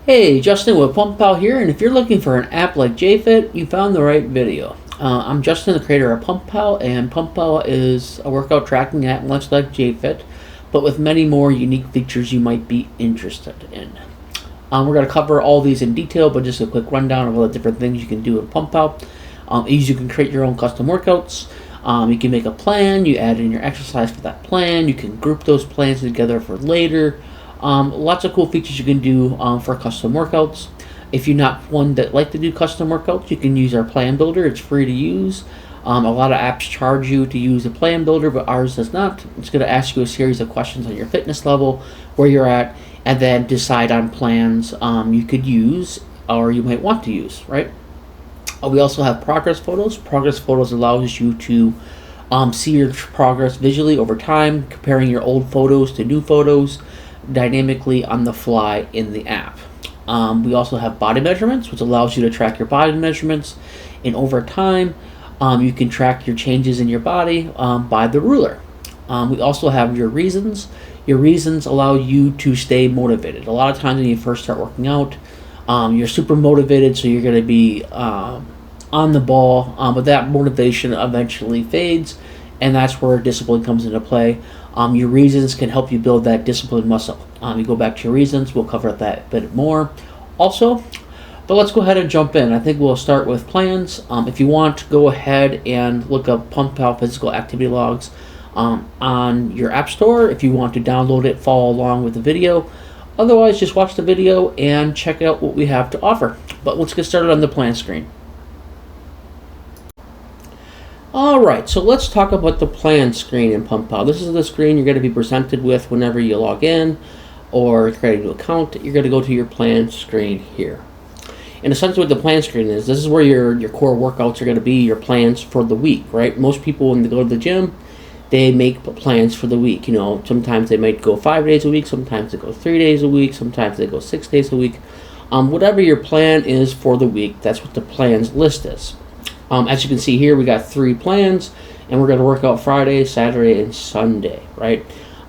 Hey, Justin with PumpPal here, and if you're looking for an app like JEFIT, you found the right video. I'm Justin, the creator of PumpPal, and PumpPal is a workout tracking app much like JEFIT, but with many more unique features you might be interested in. We're going to cover all these in detail, but just a quick rundown of all the different things you can do in PumpPal. You can create your own custom workouts. You can make a plan, you add in your exercise for that plan, you can group those plans together for later. Lots of cool features you can do for custom workouts. If you're not one that like to do custom workouts, you can use our plan builder. It's free to use. A lot of apps charge you to use a plan builder, but ours does not. It's going to ask you a series of questions on your fitness level, where you're at, and then decide on plans you could use or you might want to use, right? We also have progress photos. Progress photos allows you to see your progress visually over time, comparing your old photos to new photos dynamically on the fly in the app. We also have body measurements, which allows you to track your body measurements, and over time you can track your changes in your body by the ruler. We also have your reasons. Your reasons allow you to stay motivated. A lot of times when you first start working out, you're super motivated, so you're going to be on the ball, but that motivation eventually fades, and that's where discipline comes into play. Your reasons can help you build that discipline muscle. You go back to your reasons, we'll cover that a bit more also, but let's go ahead and jump in. I think we'll start with plans. If you want, go ahead and look up PumpPal Physical Activity Logs on your app store. If you want to download it, follow along with the video. Otherwise, just watch the video and check out what we have to offer. But let's get started on the plan screen. Alright, so let's talk about the plan screen in PumpPal. This is the screen you're going to be presented with whenever you log in or create a new account. You're going to go to your plan screen here. And essentially what the plan screen is, this is where your core workouts are going to be, your plans for the week, right? Most people, when they go to the gym, they make plans for the week. You know, sometimes they might go 5 days a week, sometimes they go 3 days a week, sometimes they go 6 days a week. Whatever your plan is for the week, that's what the plans list is. As you can see here, we got 3 plans, and we're going to work out Friday, Saturday, and Sunday, right?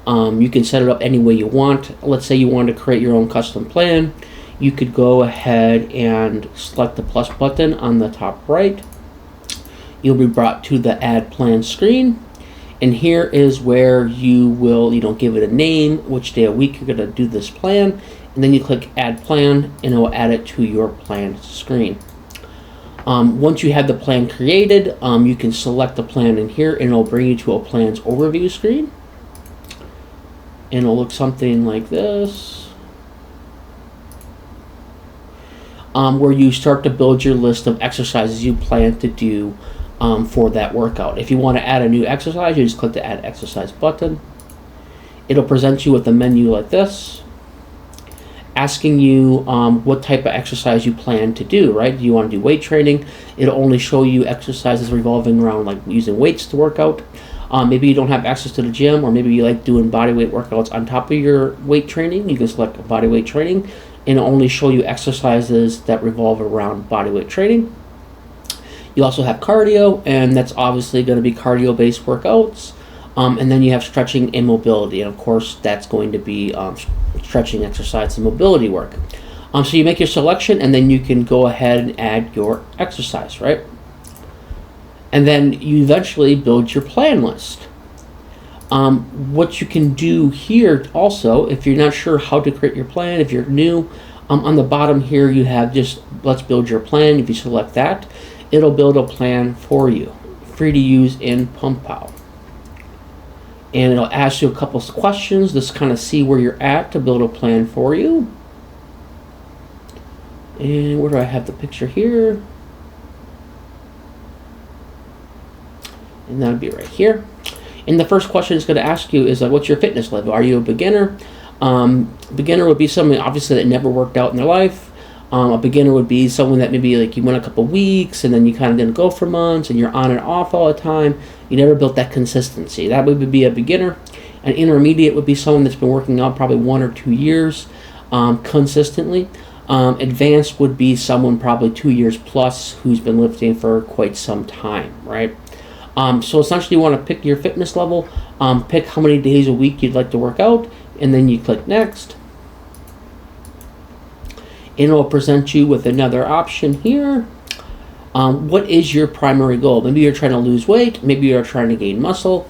You can set it up any way you want. Let's say you want to create your own custom plan. You could go ahead and select the plus button on the top right. You'll be brought to the Add Plan screen, and here is where you will, give it a name, which day a week you're going to do this plan, and then you click Add Plan, and it will add it to your plan screen. Once you have the plan created, you can select the plan in here, and it'll bring you to a plan's overview screen. And it'll look something like this, where you start to build your list of exercises you plan to do for that workout. If you want to add a new exercise, you just click the Add Exercise button. It'll present you with a menu like this, asking you what type of exercise you plan to do, right? Do you want to do weight training? It'll only show you exercises revolving around like using weights to work out. Maybe you don't have access to the gym, or maybe you like doing body weight workouts on top of your weight training. You can select body weight training, and it'll only show you exercises that revolve around body weight training. You also have cardio, and that's obviously going to be cardio-based workouts. And then you have stretching and mobility, and of course that's going to be stretching exercise and mobility work. So you make your selection, and then you can go ahead and add your exercise, right? And then you eventually build your plan list. What you can do here also, if you're not sure how to create your plan, if you're new, on the bottom here you have just let's build your plan. If you select that, it'll build a plan for you, free to use in PumpPal. And it'll ask you a couple of questions just kind of see where you're at to build a plan for you. And where do I have the picture here? And that'll be right here. And the first question it's going to ask you is what's your fitness level? Are you a beginner? Beginner would be someone obviously that never worked out in their life. A beginner would be someone that maybe like you went a couple weeks and then you kind of didn't go for months and you're on and off all the time. You never built that consistency. That would be a beginner. An intermediate would be someone that's been working out probably 1 or 2 years consistently. Advanced would be someone probably 2 years plus who's been lifting for quite some time, right? So essentially you want to pick your fitness level, pick how many days a week you'd like to work out, and then you click next. and it'll present you with another option here. What is your primary goal? Maybe you're trying to lose weight, maybe you're trying to gain muscle,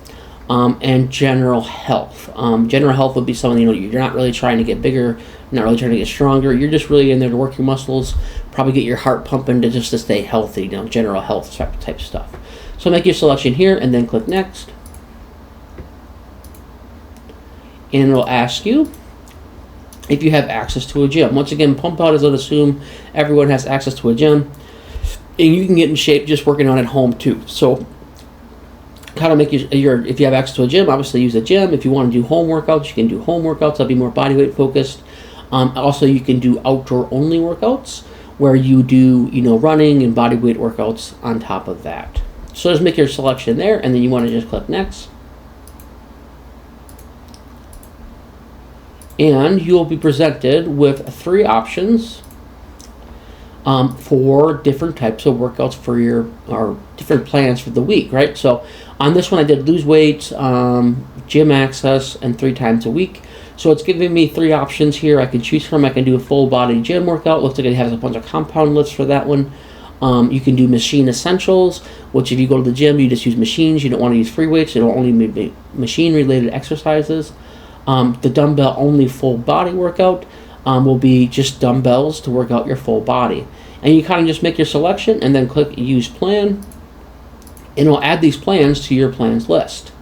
and general health. General health would be something, you're not really trying to get bigger, not really trying to get stronger. You're just really in there to work your muscles, probably get your heart pumping to stay healthy, general health type stuff. So make your selection here and then click next. And it'll ask you if you have access to a gym. Once again, PumpPal doesn't assume everyone has access to a gym, and you can get in shape just working on at home too. So how to make if you have access to a gym, obviously use a gym. If you want to do home workouts, you can do home workouts. That'll be more body weight focused. Also, you can do outdoor only workouts where you do running and body weight workouts on top of that. So just make your selection there, and then you want to just click next. And you'll be presented with 3 options for different types of workouts or different plans for the week, right? So on this one I did lose weight, gym access, and 3 times a week. So it's giving me 3 options here I can choose from. I can do a full body gym workout. Looks like it has a bunch of compound lifts for that one. You can do machine essentials, which if you go to the gym, you just use machines. You don't want to use free weights. It'll only be machine related exercises. The dumbbell only full body workout will be just dumbbells to work out your full body. And you kind of just make your selection and then click use plan, and it'll add these plans to your plans list.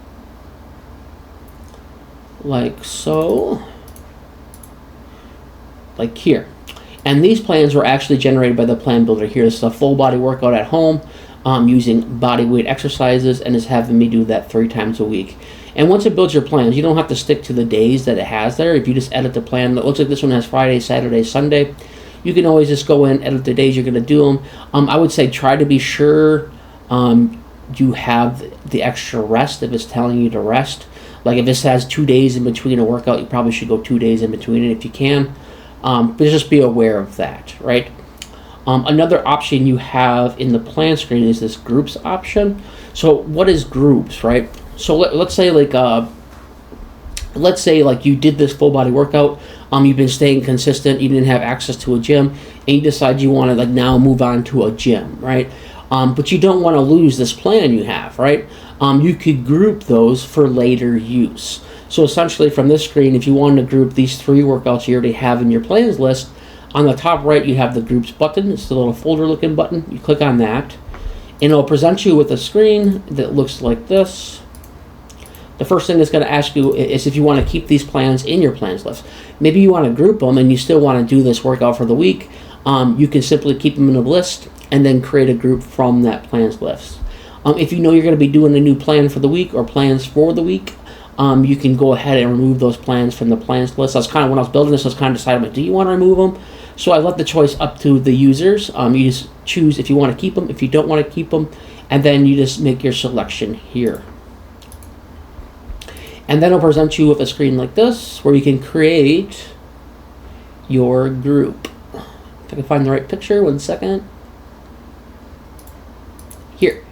Like so. Like here. And these plans were actually generated by the plan builder here. This is a full body workout at home using body weight exercises, and it's having me do that 3 times a week. And once it builds your plans, you don't have to stick to the days that it has there. If you just edit the plan, it looks like this one has Friday, Saturday, Sunday. You can always just go in, edit the days you're going to do them. I would say try to be sure you have the extra rest if it's telling you to rest. Like if this has 2 days in between a workout, you probably should go 2 days in between it if you can. But just be aware of that, right? Another option you have in the plan screen is this groups option. So what is groups, right? So let's say like you did this full body workout, you've been staying consistent, you didn't have access to a gym, and you decide you want to now move on to a gym, right? But you don't want to lose this plan you have, right? You could group those for later use. So essentially from this screen, if you wanted to group these 3 workouts you already have in your plans list, on the top right you have the groups button. It's the little folder looking button. You click on that, and it'll present you with a screen that looks like this. The first thing it's going to ask you is if you want to keep these plans in your plans list. Maybe you want to group them and you still want to do this workout for the week. You can simply keep them in a list and then create a group from that plans list. If you know you're going to be doing a new plan for the week or plans for the week, you can go ahead and remove those plans from the plans list. That's kind of when I was building this, I was kind of deciding, do you want to remove them? So I left the choice up to the users. You just choose if you want to keep them, if you don't want to keep them, and then you just make your selection here. And then it'll present you with a screen like this where you can create your group. If I can find the right picture, 1 second. Here.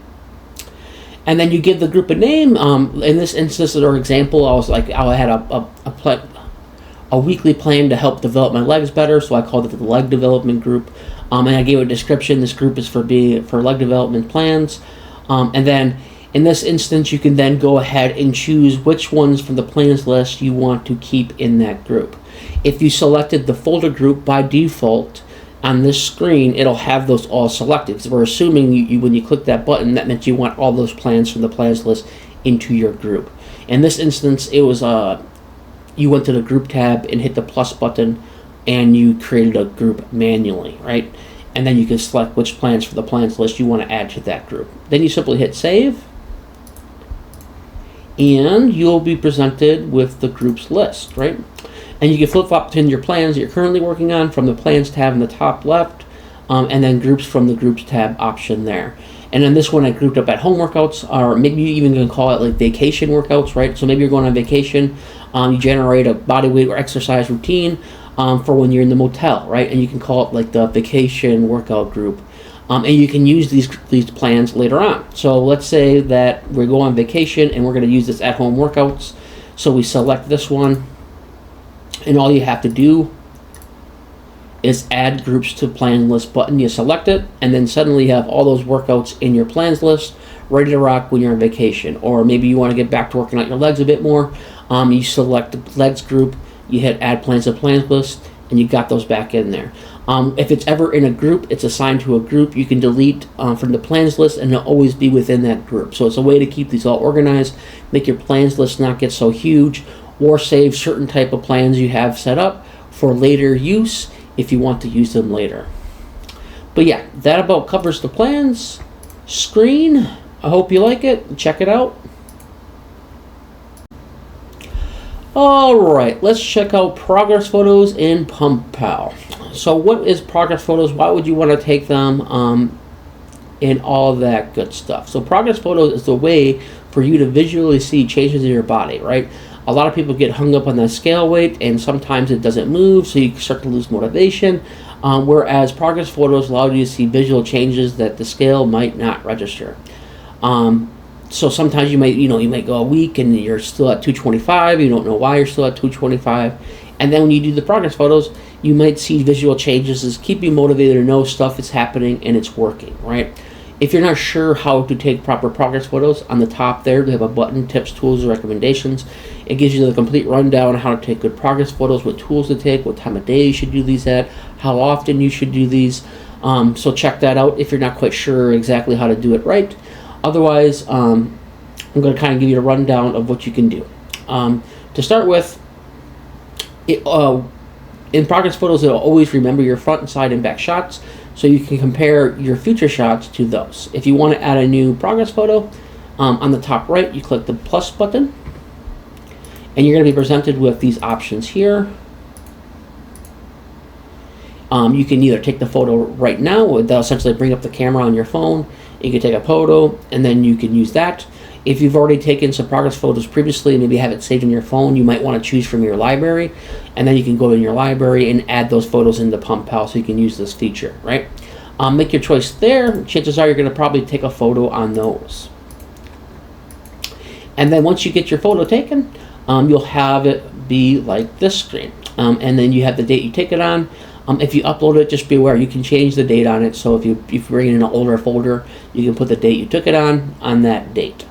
And then you give the group a name. In this instance or example, I had a weekly plan to help develop my legs better, so I called it the leg development group. And I gave a description. This group is for leg development plans. And then in this instance, you can then go ahead and choose which ones from the plans list you want to keep in that group. If you selected the folder group by default on this screen, it'll have those all selected. So we're assuming when you click that button, that meant you want all those plans from the plans list into your group. In this instance, it was you went to the group tab and hit the plus button, and you created a group manually, right? And then you can select which plans for the plans list you want to add to that group. Then you simply hit save, and you'll be presented with the groups list, right? And you can flip-flop between your plans that you're currently working on from the plans tab in the top left, and then groups from the groups tab option there. And then this one I grouped up at home workouts, or maybe you even can call it like vacation workouts, right? So maybe you're going on vacation, you generate a body weight or exercise routine for when you're in the motel, right? And you can call it like the vacation workout group. And you can use these plans later on. So let's say that we go on vacation and we're going to use this at-home workouts. So we select this one, and all you have to do is add groups to plan list button. You select it, and then suddenly you have all those workouts in your plans list ready to rock when you're on vacation. Or maybe you want to get back to working out your legs a bit more. You select the legs group, you hit add plans to plans list, and you got those back in there. If it's ever in a group, it's assigned to a group. You can delete from the plans list, and it'll always be within that group. So it's a way to keep these all organized, make your plans list not get so huge, or save certain type of plans you have set up for later use if you want to use them later. But yeah, that about covers the plans screen. I hope you like it. Check it out. Alright, let's check out progress photos in PumpPal. So what is progress photos? Why would you want to take them? And all that good stuff. So progress photos is the way for you to visually see changes in your body, right? A lot of people get hung up on that scale weight, and sometimes it doesn't move, so you start to lose motivation. Whereas progress photos allow you to see visual changes that the scale might not register. So sometimes you might go a week and you're still at 225. You don't know why you're still at 225. And then when you do the progress photos, you might see visual changes that keep you motivated to know stuff is happening and it's working, right? If you're not sure how to take proper progress photos, on the top there, they have a button, tips, tools, and recommendations. It gives you the complete rundown on how to take good progress photos, what tools to take, what time of day you should do these at, how often you should do these. So check that out if you're not quite sure exactly how to do it right. Otherwise, I'm going to kind of give you a rundown of what you can do. To start with, in progress photos, it'll always remember your front, side, and back shots, so you can compare your future shots to those. If you want to add a new progress photo, on the top right, you click the plus button, and you're going to be presented with these options here. You can either take the photo right now, that'll essentially bring up the camera on your phone. You can take a photo, and then you can use that. If you've already taken some progress photos previously, maybe have it saved in your phone, you might want to choose from your library, and then you can go in your library and add those photos into PumpPal so you can use this feature, right? Make your choice there. Chances are you're going to probably take a photo on those. And then once you get your photo taken, you'll have it be like this screen. And then you have the date you take it on. If you upload it, just be aware you can change the date on it. So if you bring in an older folder, you can put the date you took it on that date.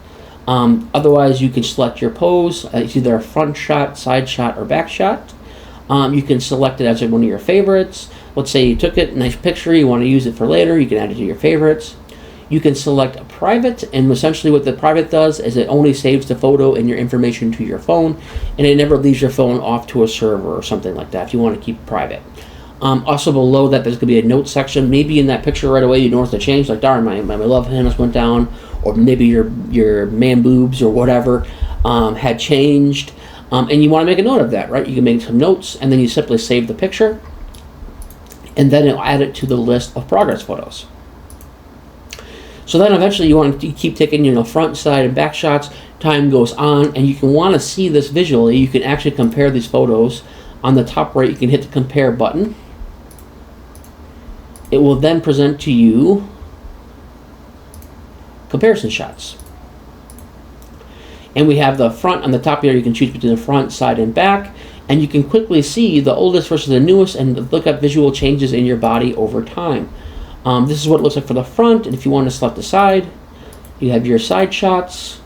Otherwise, you can select your pose. It's either a front shot, side shot, or back shot. You can select it as one of your favorites. Let's say you took it, nice picture, you want to use it for later, you can add it to your favorites. You can select a private, and essentially what the private does is it only saves the photo and your information to your phone, and it never leaves your phone off to a server or something like that if you want to keep it private. Also below that, there's going to be a note section. Maybe in that picture right away you notice the change, like darn, my love handles went down, or maybe your man boobs or whatever had changed, and you want to make a note of that, right? You can make some notes, and then you simply save the picture, and then it'll add it to the list of progress photos. So then eventually you want to keep taking, front, side, and back shots. Time goes on, and you can want to see this visually. You can actually compare these photos. On the top right, you can hit the compare button. It will then present to you comparison shots. And we have the front on the top here. You can choose between the front, side, and back. And you can quickly see the oldest versus the newest and look at visual changes in your body over time. This is what it looks like for the front. And if you want to select the side, you have your side shots.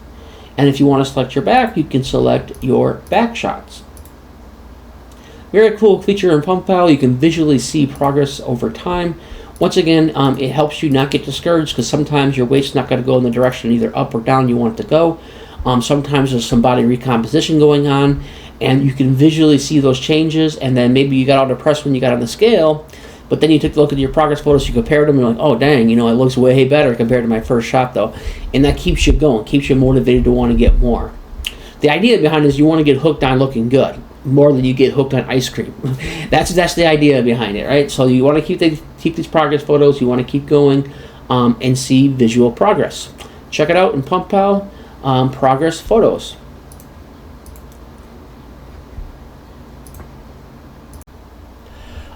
And if you want to select your back, you can select your back shots. Very cool feature in PumpPal. You can visually see progress over time. Once again, it helps you not get discouraged because sometimes your weight's not going to go in the direction either up or down you want it to go. Sometimes there's some body recomposition going on, and you can visually see those changes, and then maybe you got all depressed when you got on the scale, but then you took a look at your progress photos, you compared them, and you're like, oh dang, it looks way better compared to my first shot though. And that keeps you going, keeps you motivated to want to get more. The idea behind it is you want to get hooked on looking good more than you get hooked on ice cream. That's the idea behind it, right? So you want to keep these progress photos, you want to keep going and see visual progress. Check it out in PumpPal, progress photos.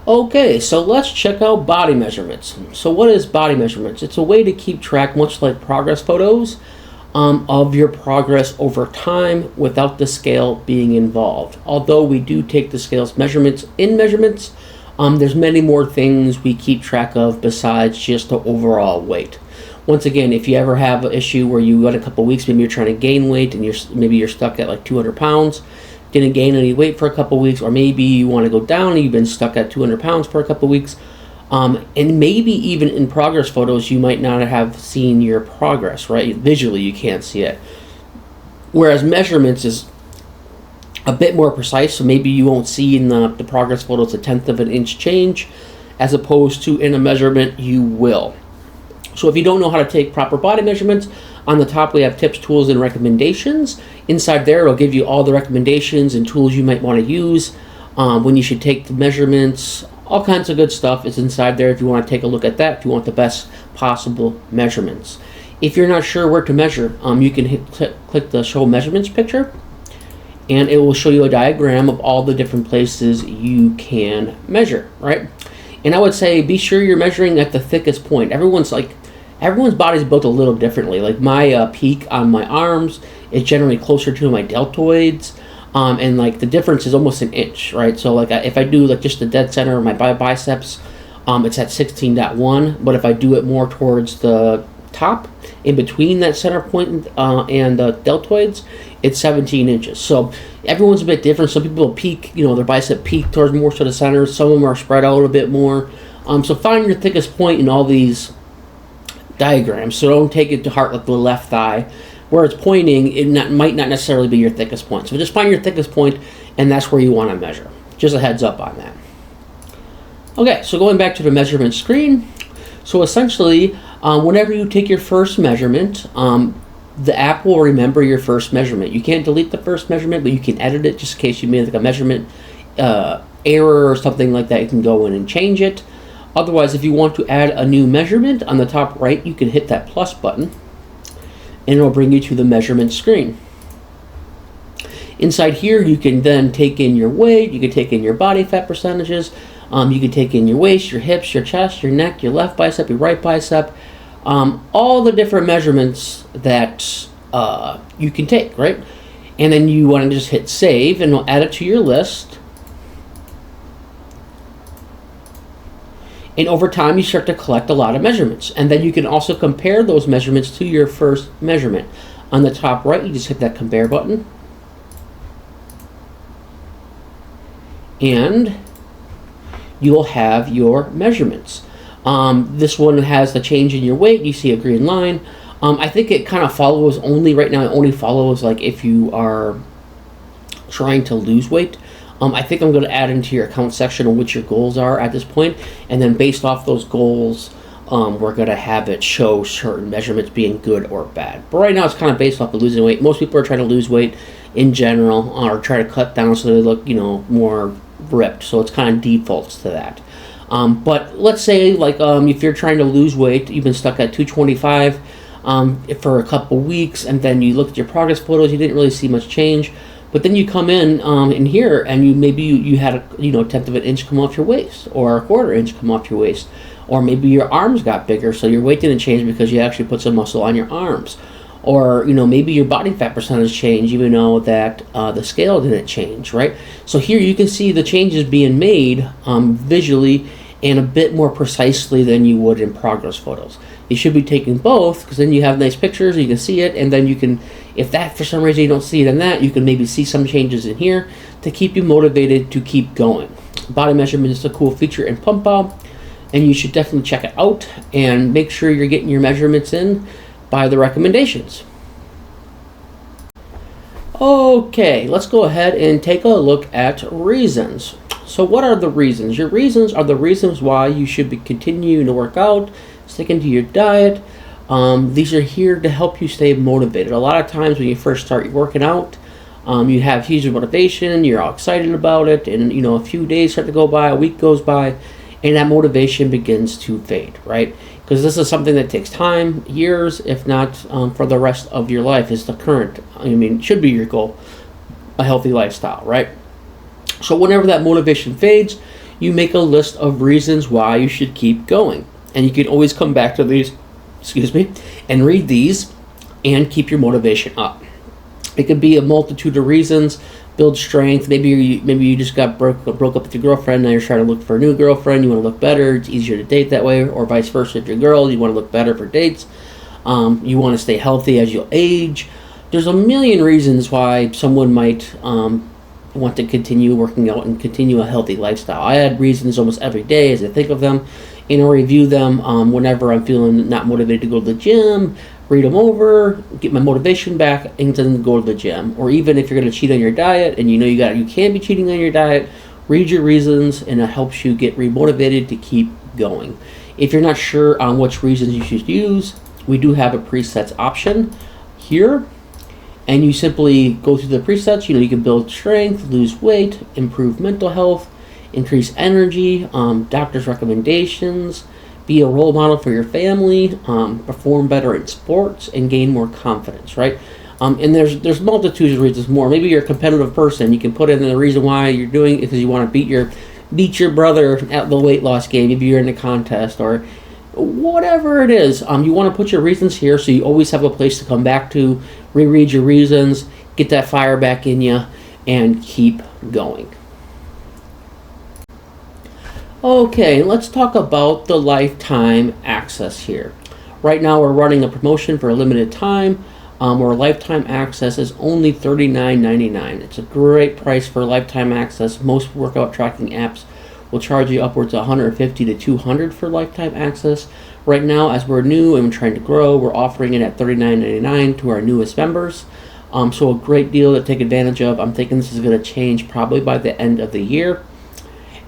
Okay, so let's check out body measurements. So what is body measurements? It's a way to keep track, much like progress photos, of your progress over time without the scale being involved. Although we do take the scale's measurements, There's many more things we keep track of besides just the overall weight. Once again, if you ever have an issue where you got a couple weeks, maybe you're trying to gain weight and maybe you're stuck at like 200 pounds, didn't gain any weight for a couple weeks, or maybe you want to go down and you've been stuck at 200 pounds for a couple weeks, and maybe even in progress photos you might not have seen your progress, right? Visually you can't see it. Whereas measurements is a bit more precise, so maybe you won't see in the progress photos a 1/10 of an inch change, as opposed to in a measurement you will. So if you don't know how to take proper body measurements, on the top we have tips, tools, and recommendations. Inside there it'll give you all the recommendations and tools you might want to use, when you should take the measurements. All kinds of good stuff is inside there if you want to take a look at that, if you want the best possible measurements. If you're not sure where to measure, you can click the show measurements picture, and it will show you a diagram of all the different places you can measure, right? And I would say be sure you're measuring at the thickest point. Everyone's body's built a little differently. Like my peak on my arms is generally closer to my deltoids, and like the difference is almost an inch, right? So like if I do like just the dead center of my biceps, it's at 16.1, but if I do it more towards the top, in between that center point and the deltoids, it's 17 inches. So everyone's a bit different. Some people peak, their bicep peak towards more to the center. Some of them are spread out a bit more. So find your thickest point in all these diagrams. So don't take it to heart like the left thigh. Where it's pointing, might not necessarily be your thickest point. So just find your thickest point, and that's where you want to measure. Just a heads up on that. Okay, so going back to the measurement screen. So essentially, whenever you take your first measurement, the app will remember your first measurement. You can't delete the first measurement, but you can edit it just in case you made like a measurement error or something like that. You can go in and change it. Otherwise, if you want to add a new measurement, on the top right, you can hit that plus button, and it'll bring you to the measurement screen. Inside here, you can then take in your weight, you can take in your body fat percentages, you can take in your waist, your hips, your chest, your neck, your left bicep, your right bicep, all the different measurements that you can take, right? And then you want to just hit save, and it'll add it to your list. And over time, you start to collect a lot of measurements. And then you can also compare those measurements to your first measurement. On the top right, you just hit that compare button. And you'll have your measurements. This one has the change in your weight. You see a green line. I think it kind of follows right now, it only follows like if you are trying to lose weight. I think I'm going to add into your account section on what your goals are at this point, and then based off those goals, we're going to have it show certain measurements being good or bad. But right now it's kind of based off of losing weight. Most people are trying to lose weight in general, or try to cut down so they look, more ripped. So it's kind of defaults to that. But let's say like if you're trying to lose weight, you've been stuck at 225 for a couple weeks, and then you look at your progress photos, you didn't really see much change. But then you come in here, and you had a 1/10 of an inch come off your waist, or a 1/4 inch come off your waist, or maybe your arms got bigger, so your weight didn't change because you actually put some muscle on your arms, or maybe your body fat percentage changed even though that the scale didn't change, right? So here you can see the changes being made visually and a bit more precisely than you would in progress photos. You should be taking both, because then you have nice pictures, you can see it, and then you can, if that for some reason you don't see it in that, you can maybe see some changes in here to keep you motivated to keep going. Body measurement is a cool feature in PumpPal, and you should definitely check it out and make sure you're getting your measurements in by the recommendations. Okay, let's go ahead and take a look at reasons. So what are the reasons? Your reasons are the reasons why you should be continuing to work out, sticking to your diet. These are here to help you stay motivated. A lot of times when you first start working out, you have huge motivation, you're all excited about it, and a few days start to go by, a week goes by, and that motivation begins to fade, right? Because this is something that takes time, years, if not for the rest of your life, is the current, should be your goal, a healthy lifestyle, right? So whenever that motivation fades, you make a list of reasons why you should keep going. And you can always come back to these, and read these and keep your motivation up. It could be a multitude of reasons, build strength. Maybe you just got broke up with your girlfriend. Now you're trying to look for a new girlfriend. You want to look better. It's easier to date that way, or vice versa. If you're a girl, you want to look better for dates. You want to stay healthy as you age. There's a million reasons why someone might want to continue working out and continue a healthy lifestyle. I add reasons almost every day as I think of them, and I review them whenever I'm feeling not motivated to go to the gym. Read them over, get my motivation back, and then go to the gym. Or even if you're going to cheat on your diet and you can't be cheating on your diet, read your reasons, and it helps you get remotivated to keep going. If you're not sure on which reasons you should use, we do have a presets option here, and you simply go through the presets. You can build strength, lose weight, improve mental health, increase energy, doctor's recommendations, be a role model for your family, perform better in sports, and gain more confidence, right? And there's multitudes of reasons more. Maybe you're a competitive person. You can put in the reason why you're doing it because you want to beat your brother at the weight loss game. Maybe you're in a contest or whatever it is. You want to put your reasons here so you always have a place to come back to, reread your reasons, get that fire back in you, and keep going. Okay, let's talk about the lifetime access here. Right now we're running a promotion for a limited time where lifetime access is only $39.99. It's a great price for lifetime access. Most workout tracking apps will charge you upwards of $150 to $200 for lifetime access. Right now, as we're new and we're trying to grow, we're offering it at $39.99 to our newest members. So a great deal to take advantage of. I'm thinking this is going to change probably by the end of the year.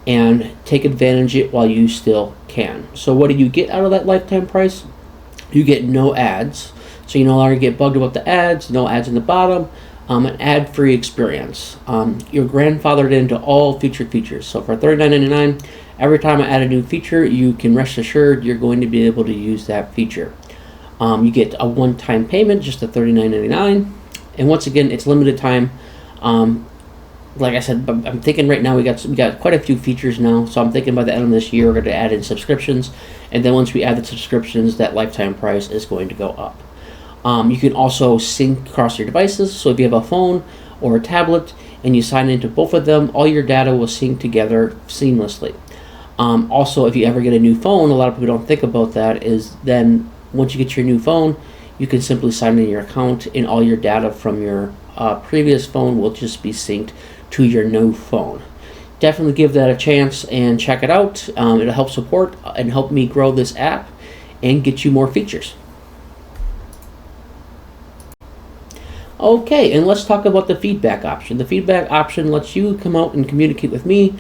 And take advantage of it while you still can. So what do you get out of that lifetime price? You get no ads. So you no longer get bugged about the ads, no ads in the bottom, an ad-free experience. You're grandfathered into all featured features. So for $39.99, every time I add a new feature, you can rest assured you're going to be able to use that feature. You get a one-time payment, just a $39.99. And once again, it's limited time. Like I said, I'm thinking right now we got quite a few features now, so I'm thinking by the end of this year we're going to add in subscriptions, and then once we add the subscriptions, that lifetime price is going to go up. You can also sync across your devices, so if you have a phone or a tablet and you sign into both of them, all your data will sync together seamlessly. Also, if you ever get a new phone, a lot of people don't think about that, is then once you get your new phone, you can simply sign in your account and all your data from your previous phone will just be synced to your new phone. Definitely give that a chance and check it out. It'll help support and help me grow this app and get you more features. Okay, and let's talk about the feedback option. The feedback option lets you come out and communicate with me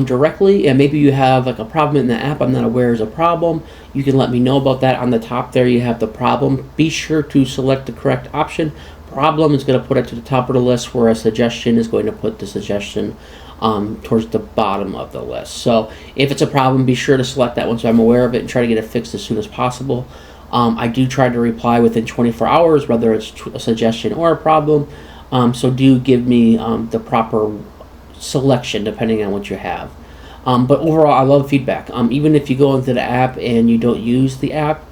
directly, and maybe you have like a problem in the app I'm not aware is a problem. You can let me know about that. On the top there you have the problem. Be sure to select the correct option. Problem is going to put it to the top of the list, where a suggestion is going to put the suggestion towards the bottom of the list. So if it's a problem, be sure to select that one so I'm aware of it and try to get it fixed as soon as possible. I do try to reply within 24 hours, whether it's a suggestion or a problem. So do give me the proper selection depending on what you have. But overall, I love feedback. Even if you go into the app and you don't use the app,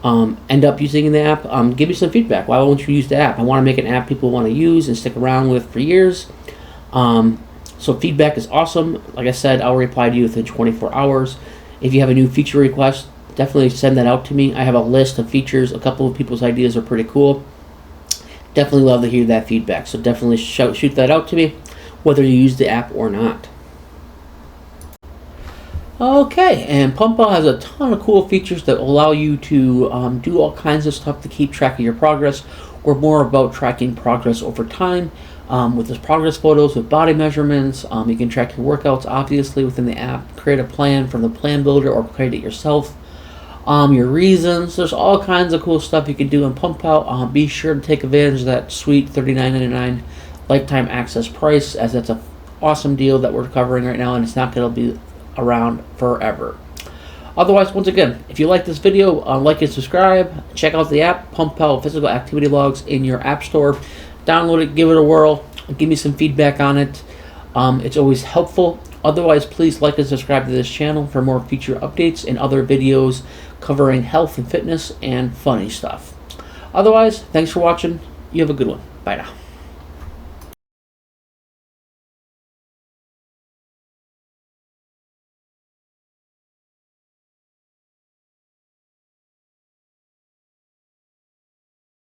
end up using the app, give me some feedback. Why won't you use the app? I want to make an app people want to use and stick around with for years. So feedback is awesome. Like I said, I'll reply to you within 24 hours. If you have a new feature request, definitely send that out to me. I have a list of features. A couple of people's ideas are pretty cool. Definitely love to hear that feedback. So definitely shoot that out to me, whether you use the app or not. Okay, and PumpPal has a ton of cool features that allow you to do all kinds of stuff to keep track of your progress. We're more about tracking progress over time with those progress photos, with body measurements. You can track your workouts, obviously, within the app. Create a plan from the plan builder or create it yourself. Your reasons. There's all kinds of cool stuff you can do in PumpPal. Be sure to take advantage of that sweet $39.99 lifetime access price, as that's an awesome deal that we're covering right now, and it's not going to be around forever. Otherwise, once again, if you like this video, like and subscribe. Check out the app, PumpPal Physical Activity Logs, in your app store. Download it, give it a whirl, give me some feedback on it. It's always helpful. Otherwise, please like and subscribe to this channel for more feature updates and other videos covering health and fitness and funny stuff. Otherwise, thanks for watching. You have a good one. Bye now.